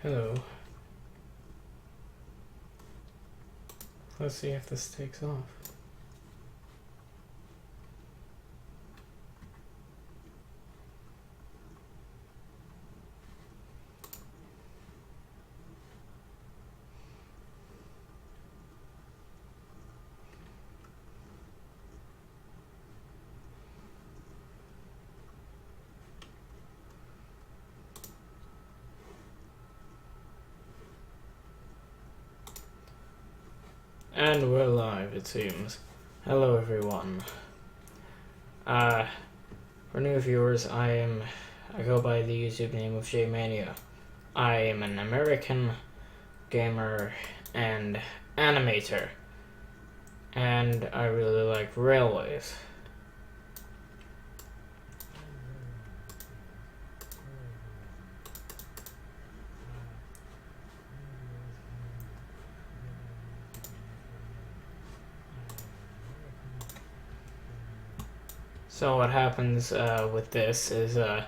Hello. Let's see if this takes off. And we're live, it seems. Hello, everyone. For new viewers, I go by the YouTube name of Jmainia. I am an American gamer and animator, and I really like railways. So what happens with this is this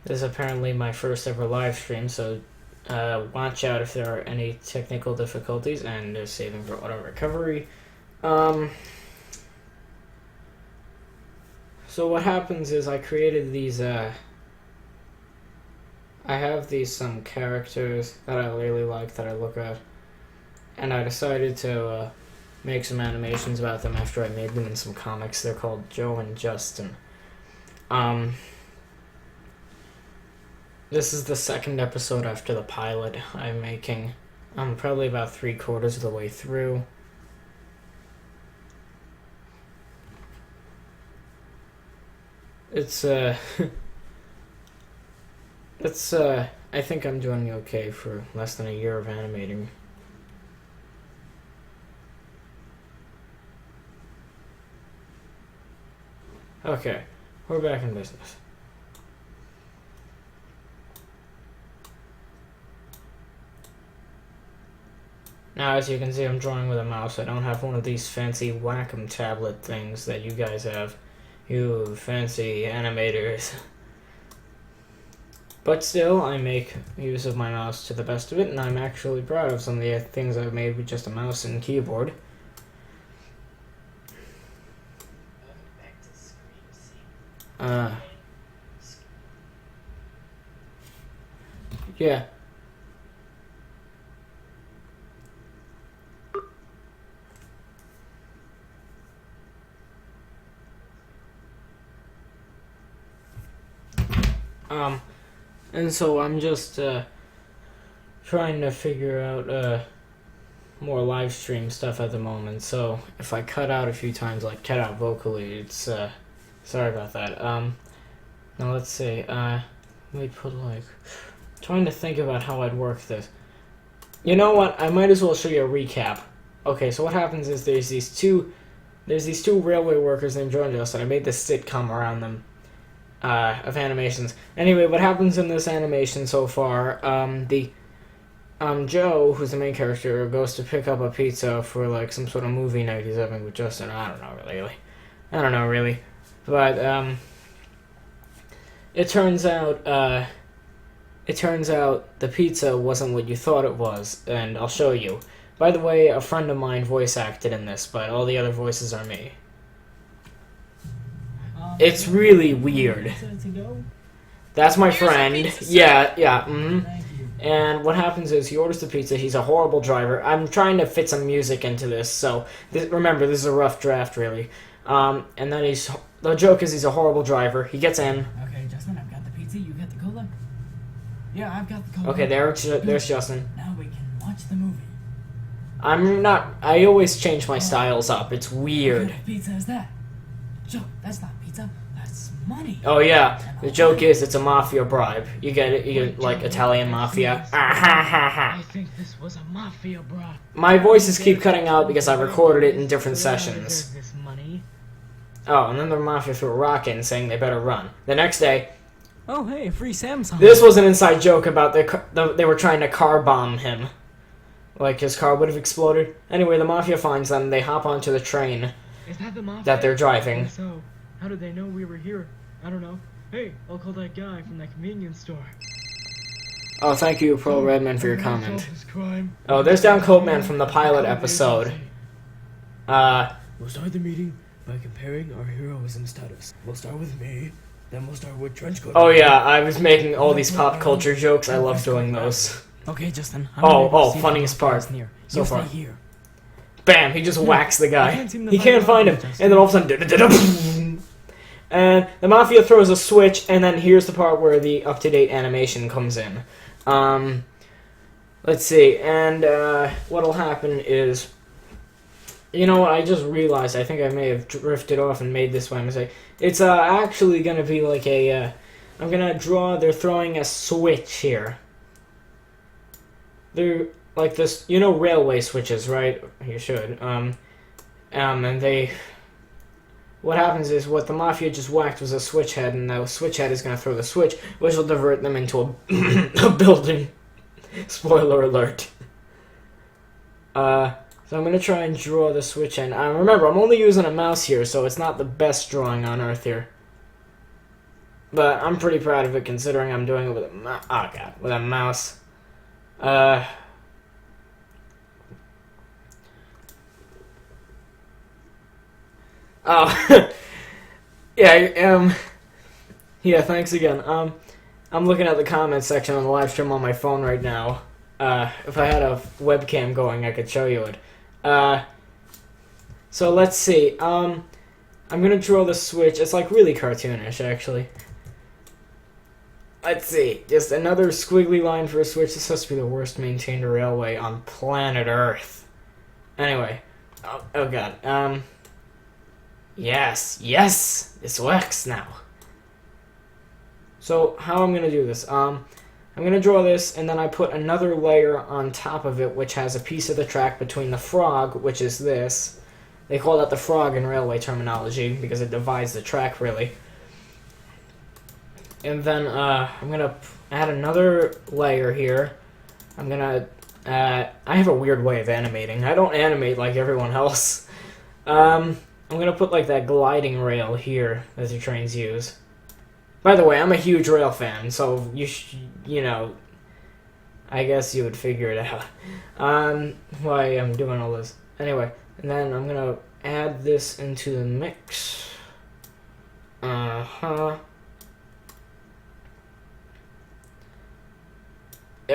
is apparently my first ever live stream, so watch out if there are any technical difficulties, and they're saving for auto recovery. So what happens is I created these I have these some characters that I really like that I look at, and I decided to make some animations about them after I made them in some comics. They're called Joe and Justin. This is the second episode after the pilot I'm making. I'm probably about 3/4 of the way through. It's I think I'm doing okay for less than a year of animating. Okay, we're back in business. Now, as you can see, I'm drawing with a mouse. I don't have one of these fancy Wacom tablet things that you guys have. You fancy animators. But still, I make use of my mouse to the best of it, and I'm actually proud of some of the things I've made with just a mouse and keyboard. Yeah. And so I'm just, trying to figure out, more live stream stuff at the moment, so if I cut out a few times, like cut out vocally, it's, sorry about that. Now let's see, let me put, like, trying to think about how I'd work this. You know what, I might as well show you a recap. Okay, so what happens is there's these two railway workers named Joe and Justin. I made this sitcom around them. Of animations. Anyway, what happens in this animation so far, Joe, who's the main character, goes to pick up a pizza for, like, some sort of movie night he's having with Justin. I don't know really. But, it turns out the pizza wasn't what you thought it was, and I'll show you. By the way, a friend of mine voice acted in this, but all the other voices are me. It's really weird. That's my friend. Yeah. And what happens is he orders the pizza. He's a horrible driver. I'm trying to fit some music into this, so remember, this is a rough draft, really. And then the joke is he's a horrible driver. He gets in. Okay, Justin, I've got the pizza. You got the cola. Yeah, I've got the cola. Okay, there's Justin. Now we can watch the movie. I always change my styles up. It's weird. What kind of pizza is that? Joe, that's not pizza. That's money. Oh yeah, the joke is it's a mafia bribe. You get it? You get, like, Italian mafia. I think this was a mafia bribe. My voices keep cutting out because I recorded it in different sessions. This money. Oh, and then the mafia threw a rock in, saying they better run. The next day, Oh, hey, free Samsung. this was an inside joke about they were trying to car bomb him. Like, his car would have exploded. Anyway, the mafia finds them, they hop onto the train Is that the mafia? that they're driving. So, how did they know we were here? I don't know. Hey, I'll call that guy from that convenience store. Oh, thank you, Pro Redman, for your comment. Oh, there's Down Coatman from the pilot episode. We'll start the meeting by comparing our heroism status. We'll start with me, then we'll start with Trenchcoat. Oh yeah, I was making all these pop culture jokes. I love doing those. Okay, Justin. Funniest part so far. Stay here. Bam! He just whacks the guy. can't seem to He can't find him, and then all of a sudden, and the Mafia throws a switch, and then here's the part where the up-to-date animation comes in. Let's see, and what'll happen is, you know what? I just realized. I think I may have drifted off and made this by mistake. It's actually gonna be like a. I'm gonna draw. They're throwing a switch here. They're like this, you know, railway switches, right? You should. And they. What happens is what the Mafia just whacked was a switch head, and the switch head is gonna throw the switch, which will divert them into a building. Spoiler alert. So I'm gonna try and draw the switch end. Remember, I'm only using a mouse here, so it's not the best drawing on Earth here. But I'm pretty proud of it, considering I'm doing it with a with a mouse. Oh, yeah. Yeah. Thanks again. I'm looking at the comments section on the live stream on my phone right now. If I had a webcam going, I could show you it. So let's see. I'm gonna draw the switch. It's like really cartoonish, actually. Let's see. Just another squiggly line for a switch. This has to be the worst maintained railway on planet Earth. Anyway. Oh god. Yes. This works now. So, how I'm gonna do this? I'm gonna draw this, and then I put another layer on top of it, which has a piece of the track between the frog, which is this. They call that the frog in railway terminology, because it divides the track, really. And then, I'm gonna add another layer here. I'm gonna, I have a weird way of animating. I don't animate like everyone else. I'm gonna put, like, that gliding rail here that the trains use. By the way, I'm a huge rail fan, so you know, I guess you would figure it out. Why I'm doing all this. Anyway, and then I'm gonna add this into the mix. There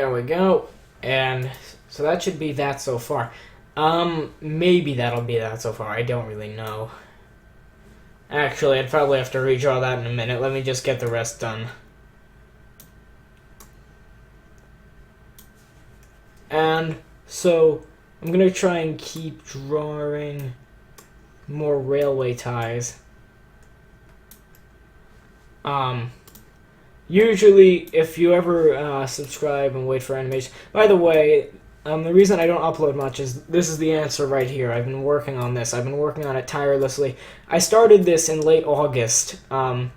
we go. And so that should be that so far. Maybe that'll be that so far. I don't really know. Actually, I'd probably have to redraw that in a minute. Let me just get the rest done. And so, I'm going to try and keep drawing more railway ties. Usually, if you ever subscribe and wait for animation... By the way... the reason I don't upload much is this is the answer right here. I've been working on this. I've been working on it tirelessly. I started this in late August, and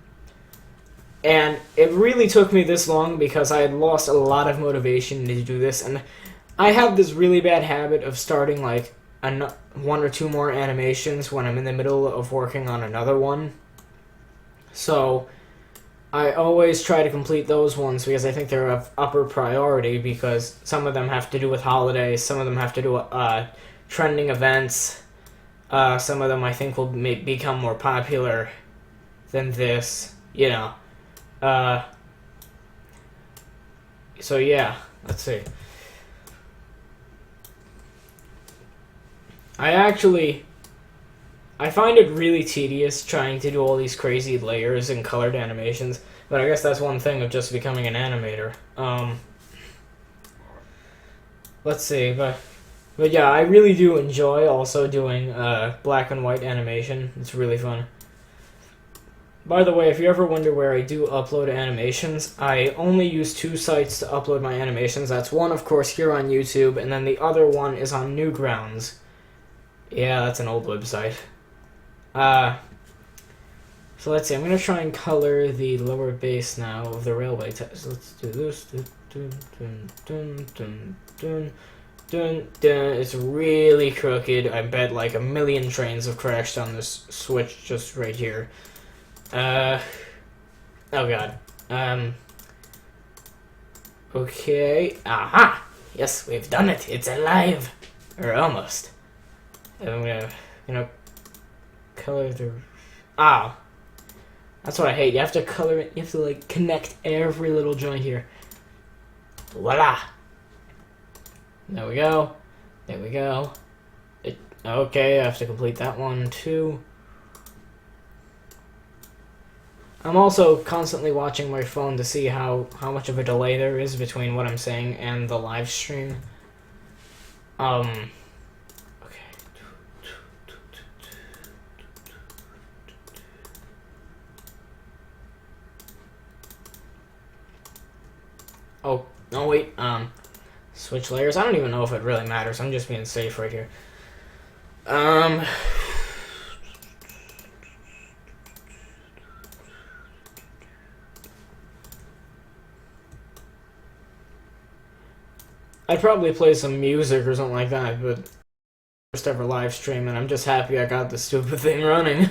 it really took me this long because I had lost a lot of motivation to do this, and I have this really bad habit of starting like one or two more animations when I'm in the middle of working on another one. So I always try to complete those ones because I think they're of upper priority because some of them have to do with holidays, some of them have to do with trending events, some of them I think will become more popular than this, you know. So yeah, let's see. I find it really tedious trying to do all these crazy layers and colored animations, but I guess that's one thing of just becoming an animator. Let's see, but yeah, I really do enjoy also doing black and white animation. It's really fun. By the way, if you ever wonder where I do upload animations, I only use 2 sites to upload my animations. That's one, of course, here on YouTube, and then the other one is on Newgrounds. Yeah, that's an old website. So let's see, I'm going to try and color the lower base now of the railway ties. So let's do this. It's really crooked. I bet like 1,000,000 trains have crashed on this switch just right here. Oh god. Okay. Aha! Yes, we've done it. It's alive. Or almost. And I'm gonna, color the... Ah! That's what I hate. You have to color it. You have to, like, connect every little joint here. Voila! There we go. There we go. Okay, I have to complete that one, too. I'm also constantly watching my phone to see how much of a delay there is between what I'm saying and the live stream. Okay. Oh wait, switch layers. I don't even know if it really matters. I'm just being safe right here. I'd probably play some music or something like that, but first ever live stream, and I'm just happy I got the stupid thing running.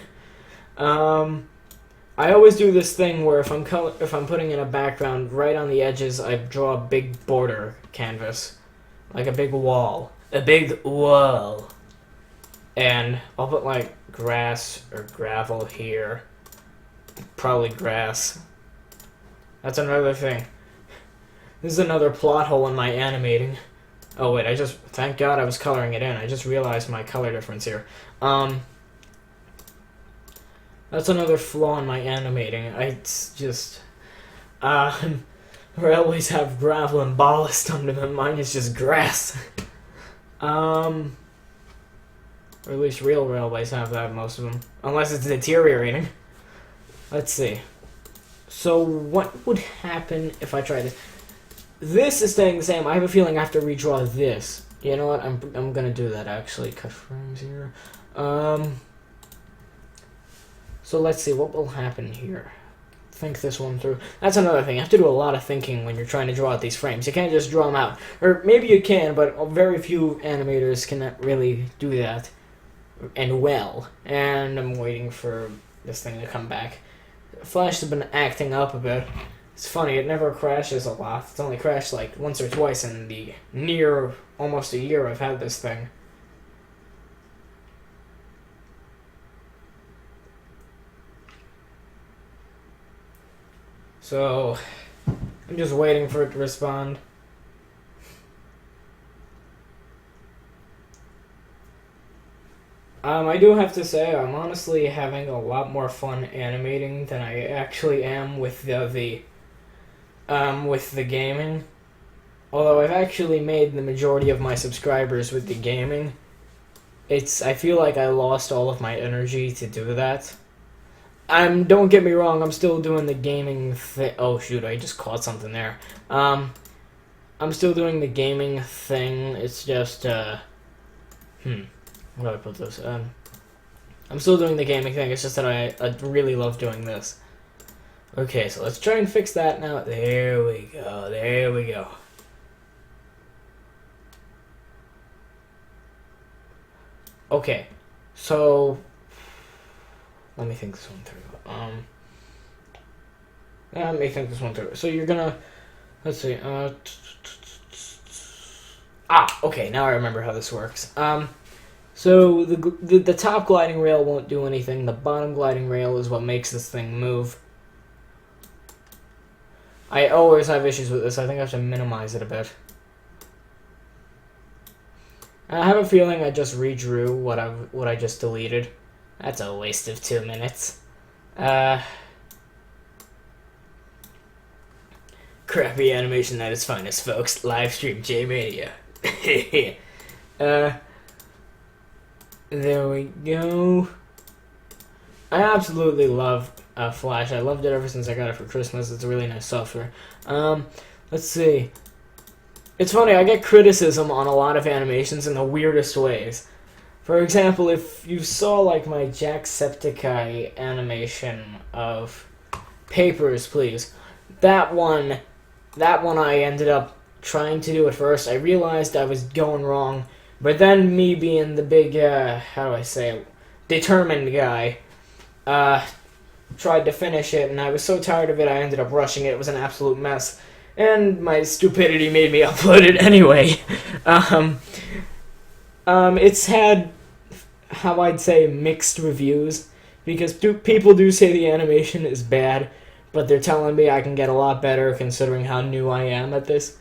I always do this thing where if I'm putting in a background right on the edges, I draw a big border canvas, like a big wall, and I'll put like grass or gravel here, probably grass. That's another thing. This is another plot hole in my animating. Oh wait, thank God I was coloring it in. I just realized my color difference here. That's another flaw in my animating. Railways have gravel and ballast under them. Mine is just grass. Or at least real railways have that, most of them. Unless it's deteriorating. Let's see. So what would happen if I try this? This is staying the same. I have a feeling I have to redraw this. You know what? I'm gonna do that actually. Cut frames here. So let's see what will happen here. Think this one through. That's another thing. You have to do a lot of thinking when you're trying to draw out these frames. You can't just draw them out. Or maybe you can, but very few animators can really do that. And well. And I'm waiting for this thing to come back. Flash has been acting up a bit. It's funny, it never crashes a lot. It's only crashed like once or twice in the near almost a year I've had this thing. So, I'm just waiting for it to respond. I do have to say, I'm honestly having a lot more fun animating than I actually am with the gaming. Although I've actually made the majority of my subscribers with the gaming, I feel like I lost all of my energy to do that. Don't get me wrong, I'm still doing the gaming thing. Oh shoot, I just caught something there. I'm still doing the gaming thing. It's just, where do I put this? I'm still doing the gaming thing. It's just that I really love doing this. Okay, so let's try and fix that now. There we go. There we go. Okay, so let me think this one through. Let me think this one through. So you're gonna, let's see. Okay, now I remember how this works. So the top gliding rail won't do anything. The bottom gliding rail is what makes this thing move. I always have issues with this. I think I have to minimize it a bit. I have a feeling I just redrew what I just deleted. That's a waste of 2 minutes. Crappy animation at its finest, folks. Livestream Jmainia. There we go. I absolutely love Flash. I loved it ever since I got it for Christmas. It's a really nice software. Let's see. It's funny, I get criticism on a lot of animations in the weirdest ways. For example, if you saw like my Jacksepticeye animation of Papers, Please, that one I ended up trying to do at first. I realized I was going wrong, but then me being the big, how do I say it, determined guy, tried to finish it, and I was so tired of it I ended up rushing it. It was an absolute mess. And my stupidity made me upload it anyway. It's had, how I'd say, mixed reviews, because people do say the animation is bad, but they're telling me I can get a lot better considering how new I am at this.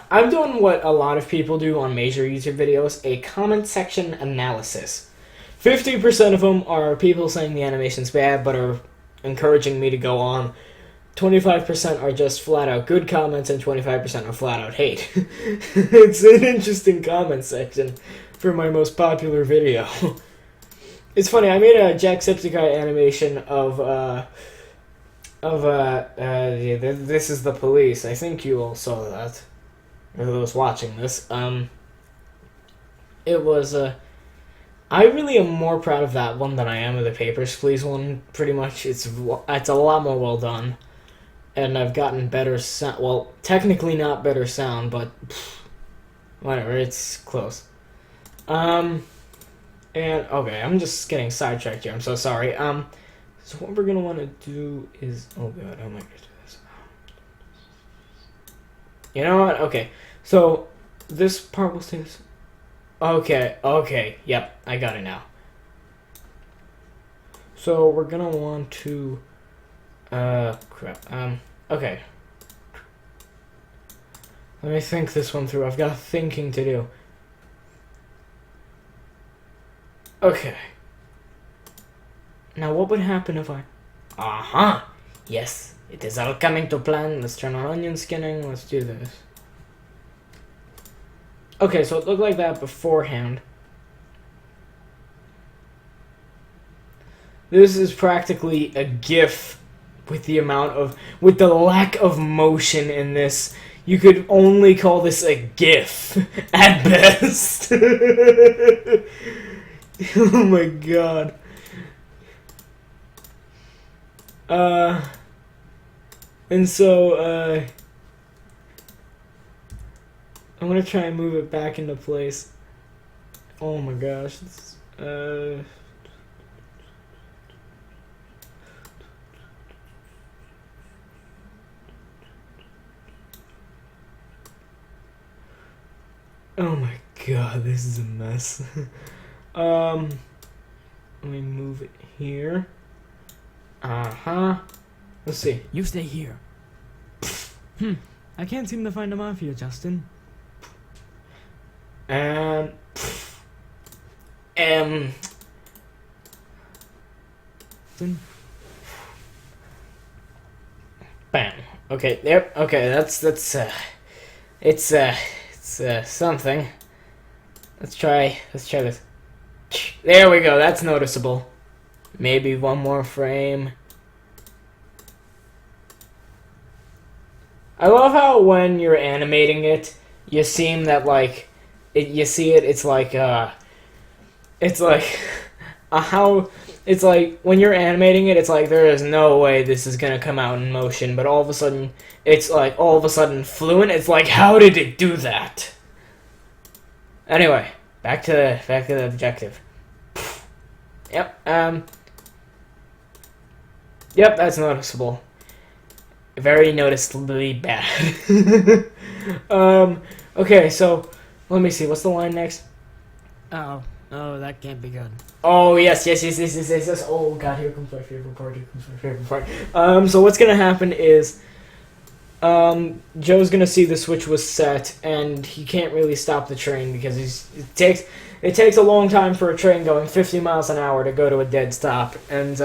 I'm doing what a lot of people do on major YouTube videos, a comment section analysis. 50% of them are people saying the animation's bad, but are encouraging me to go on. 25% are just flat out good comments, and 25% are flat out hate. It's an interesting comment section for my most popular video. It's funny, I made a Jacksepticeye animation of this is the police. I think you all saw that, or those watching this. It was, I really am more proud of that one than I am of the Papers, Please one, pretty much. It's a lot more well done. And I've gotten better sound. Well, technically not better sound, but whatever, it's close. And okay, I'm just getting sidetracked here. I'm so sorry. So what we're gonna want to do is, oh god, how am I gonna do this? You know what? Okay, so this part will stay this. Okay, yep, I got it now. So we're gonna want to. Crap. Okay. Let me think this one through. I've got thinking to do. Okay. Now, what would happen if I... Aha! Yes, it is all coming to plan. Let's turn on onion skinning. Let's do this. Okay, so it looked like that beforehand. This is practically a GIF. With the lack of motion in this, you could only call this a GIF at best. Oh my god. And so, I'm gonna try and move it back into place. Oh my gosh. Oh my god, this is a mess. Let me move it here. Let's see. You stay here. I can't seem to find a mafia, Justin. Bam. Okay, yep, okay, that's it's something. Let's try this. There we go, that's noticeable. Maybe one more frame. I love how when you're animating it, you seem that like it's like it's like when you're animating it, it's like there is no way this is gonna come out in motion, but all of a sudden it's like all of a sudden fluent. It's like, how did it do that? Anyway, back to the objective. Yep, yep, that's noticeable. Very noticeably bad. Okay, so let me see. What's the line next? Oh, that can't be good. Oh yes. Oh god, here comes my favorite part. So what's gonna happen is, Joe's gonna see the switch was set, and he can't really stop the train because it takes a long time for a train going 50 miles an hour to go to a dead stop, and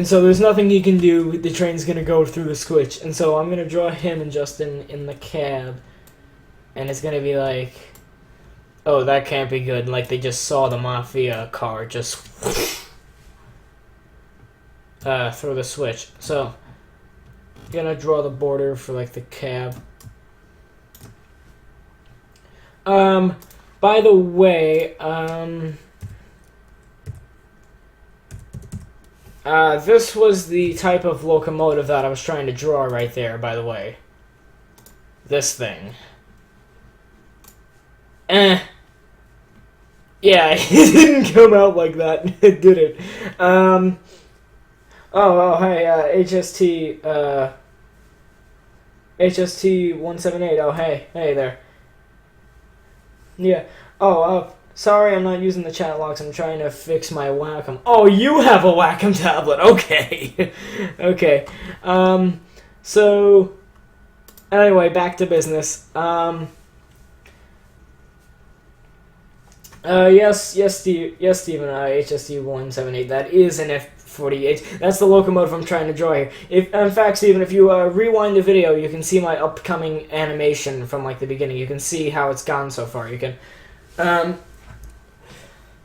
so there's nothing he can do. The train's gonna go through the switch, and so I'm gonna draw him and Justin in the cab, and it's gonna be like, oh, that can't be good. Like they just saw the mafia car just through the switch. So I'm gonna draw the border for like the cab. By the way, this was the type of locomotive that I was trying to draw right there, by the way. This thing. Yeah, it didn't come out like that, did it? Oh, hey, HST, HST178. Oh, hey there. Yeah. Oh, sorry, I'm not using the chat logs. I'm trying to fix my Wacom. Oh, you have a Wacom tablet. Okay. Okay. So, anyway, back to business. Yes, Steve, Stephen, HST178, that is an F48. That's the locomotive I'm trying to draw here. In fact, Stephen, if you rewind the video, you can see my upcoming animation from, like, the beginning. You can see how it's gone so far. You can,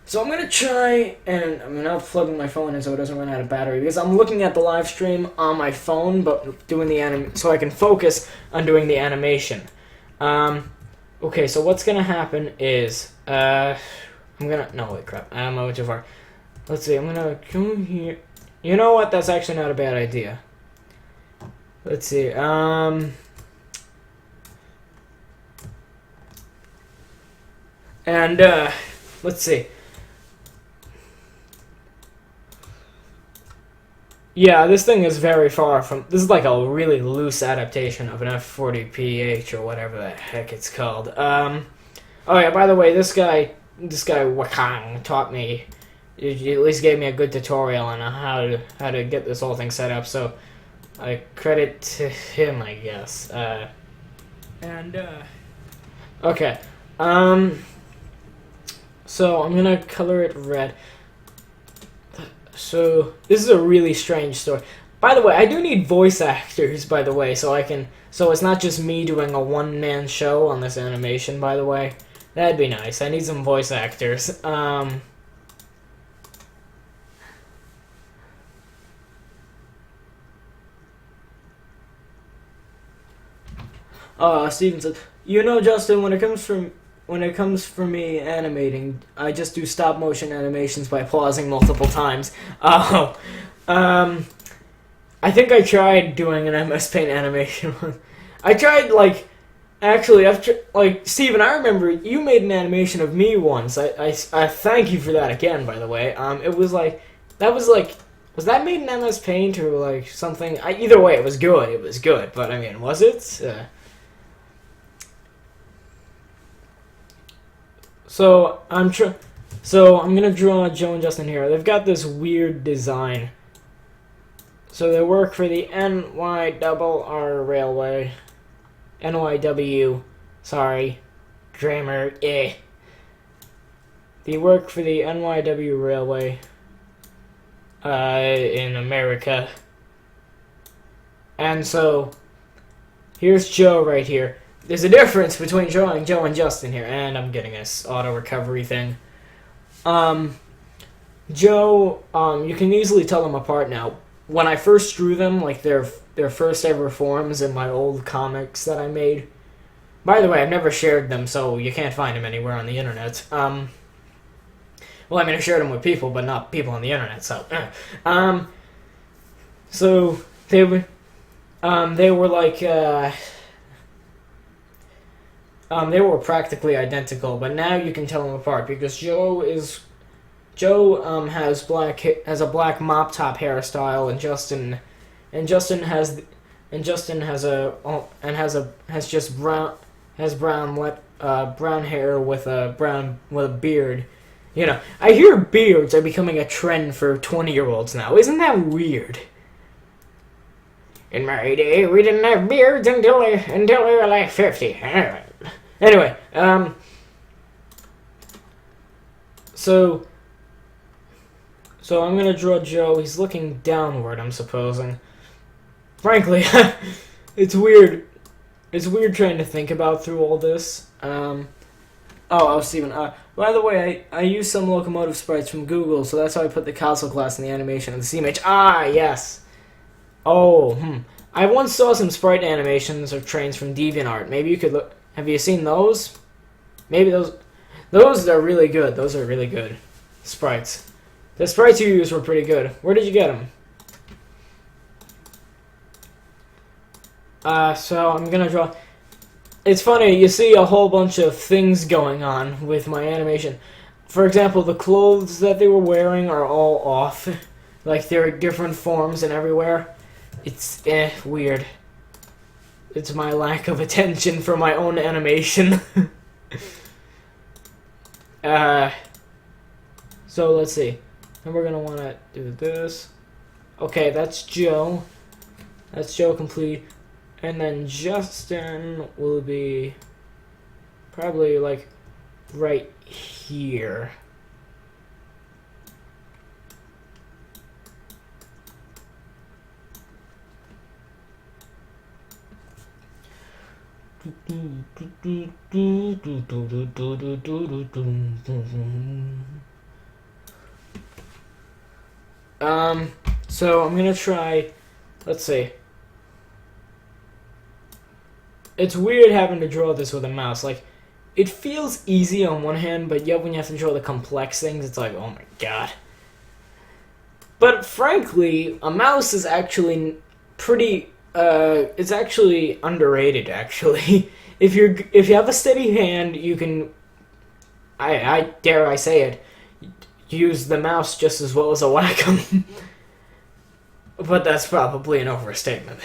so I'm gonna try, and I'm now plugging my phone in so it doesn't run out of battery, because I'm looking at the live stream on my phone, but doing the so I can focus on doing the animation. Okay, so what's gonna happen is, no, wait, crap, I'm over too far. Let's see, I'm gonna come here. You know what, that's actually not a bad idea. Let's see, let's see. Yeah, this thing is very far from... This is like a really loose adaptation of an F40PH or whatever the heck it's called. Oh yeah, by the way, this guy Wakang taught me... He at least gave me a good tutorial on how to get this whole thing set up, so I credit to him, I guess. Okay. So I'm gonna color it red. So, this is a really strange story. By the way, I do need voice actors, by the way, so it's not just me doing a one-man show on this animation, by the way. That'd be nice. I need some voice actors. Steven said, you know, Justin, when it comes for me animating, I just do stop motion animations by pausing multiple times. I think I tried doing an MS Paint animation. I tried, like, actually, Steven, I remember you made an animation of me once. I thank you for that again, by the way. It was like, was that made in MS Paint or, like, something? Either way, it was good, but, I mean, was it? So I'm gonna draw Joe and Justin here. They've got this weird design. So they work for the NYRR Railway. NYW. Sorry. Grammar. They work for the NYW Railway. In America. And so, here's Joe right here. There's a difference between drawing Joe and Justin here, and I'm getting this auto-recovery thing. Joe, you can easily tell them apart now. When I first drew them, like their first ever forms in my old comics that I made. By the way, I've never shared them, so you can't find them anywhere on the internet. Well, I mean, I shared them with people, but not people on the internet, so... So, they were like, they were practically identical, but now you can tell them apart because Joe has a black mop top hairstyle, and Justin has brown hair with a beard. You know, I hear beards are becoming a trend for 20-year-olds now. Isn't that weird? In my day, we didn't have beards until we were like 50. Anyway, so I'm gonna draw Joe. He's looking downward, I'm supposing. Frankly, it's weird. It's weird trying to think about through all this. Steven. By the way, I used some locomotive sprites from Google, so that's how I put the castle class in the animation of the sea mage. Ah, yes. I once saw some sprite animations of trains from DeviantArt. Maybe you could look. Have you seen those? Maybe those are really good. Those are really good sprites. The sprites you used were pretty good. Where did you get them? So I'm gonna draw. It's funny, you see a whole bunch of things going on with my animation. For example, the clothes that they were wearing are all off. Like, they're different forms and everywhere. It's, weird. it's my lack of attention for my own animation. So let's see. And we're gonna want to do this. Okay, that's Joe. That's Joe complete. And then Justin will be probably like right here. So I'm gonna try, let's see. It's weird having to draw this with a mouse. Like, it feels easy on one hand, but yet when you have to draw the complex things, it's like, oh my god. But frankly, a mouse is actually pretty, it's actually underrated, actually. If you have a steady hand, you can, I dare I say it, use the mouse just as well as a Wacom. But that's probably an overstatement.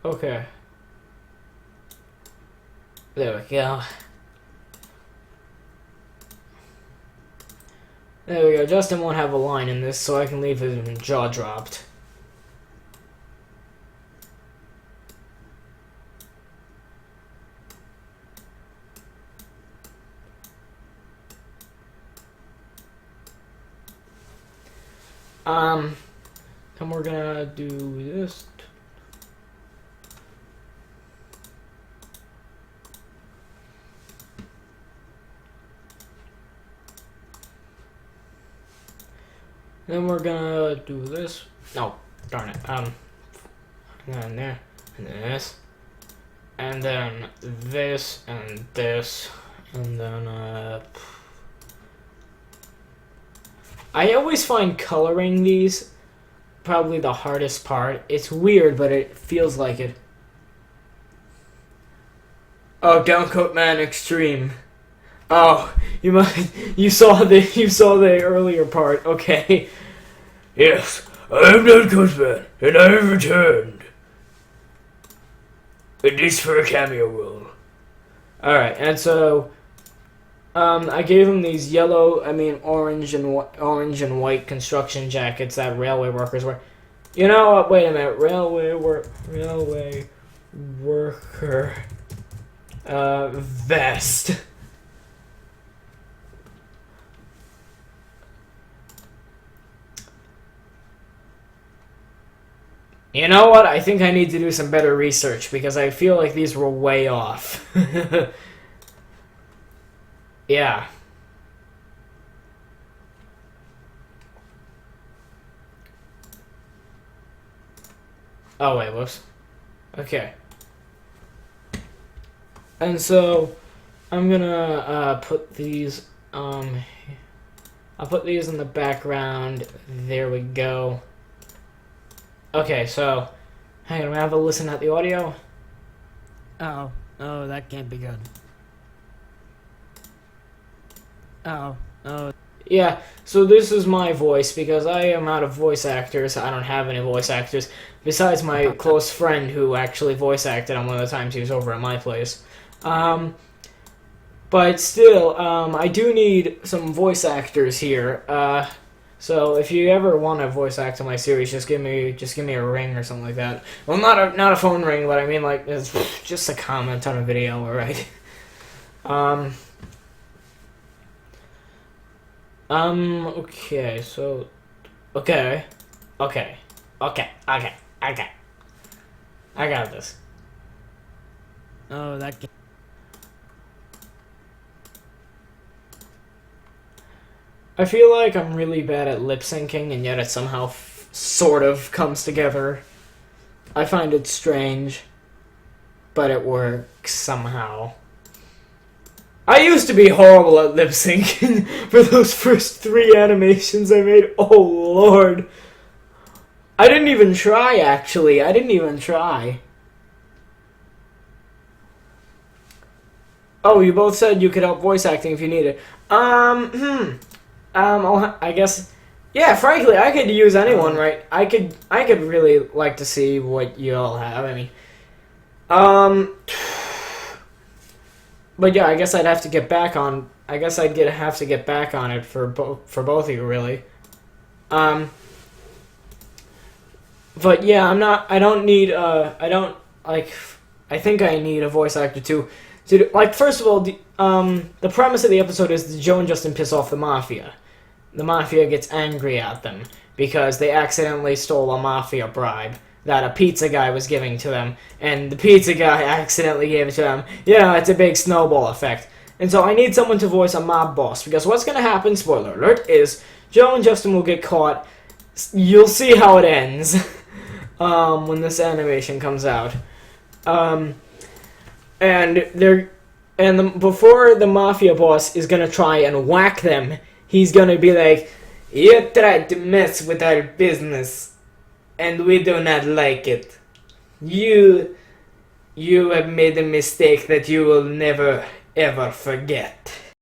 Okay. There we go. There we go. Justin won't have a line in this, so I can leave his jaw dropped. And we're gonna do this. Then we're gonna do this. No, darn it. And then there, and then this, and then this, and this, and then I always find coloring these probably the hardest part. It's weird, but it feels like it. Oh, Downcoat Man Extreme. Oh, you saw the earlier part. Okay. Yes, I am Downcoat Man, and I have returned. At least for a cameo role. All right, and so I gave him these orange and white construction jackets that railway workers wear. You know what? Wait a minute. Railway worker vest. You know what? I think I need to do some better research because I feel like these were way off. Yeah. Oh, wait, whoops. Okay. And so, I'm gonna, put these, I'll put these in the background. There we go. Okay, so, hang on, I'm gonna have a listen at the audio. Oh, that can't be good. Oh. Yeah, so this is my voice, because I am out of voice actors. I don't have any voice actors, besides my close friend who actually voice acted on one of the times he was over at my place. But still, I do need some voice actors here. So if you ever want to voice act in my series, just give me a ring or something like that. Well, not a phone ring, but I mean like it's just a comment on a video, alright? Okay, so okay. I got this. Oh, that can't. I feel like I'm really bad at lip syncing, and yet it somehow sort of comes together. I find it strange, but it works somehow. I used to be horrible at lip syncing for those first 3 animations I made. Oh lord. I didn't even try, actually. I didn't even try. Oh, you both said you could help voice acting if you need it. I guess. Yeah, frankly, I could use anyone, right? I could really like to see what you all have. I mean, but yeah, I guess I'd have to get back on. I guess have to get back on it for both of you, really. But yeah, I'm not. I don't need. I don't like. I think I need a voice actor to like. First of all, the premise of the episode is that Joe and Justin piss off the mafia. The mafia gets angry at them because they accidentally stole a mafia bribe that a pizza guy was giving to them, and the pizza guy accidentally gave it to them. You know, it's a big snowball effect. And so I need someone to voice a mob boss, because what's going to happen, spoiler alert, is Joe and Justin will get caught. You'll see how it ends when this animation comes out. Before the mafia boss is going to try and whack them, he's gonna be like, "You tried to mess with our business, and we do not like it. You have made a mistake that you will never, ever forget."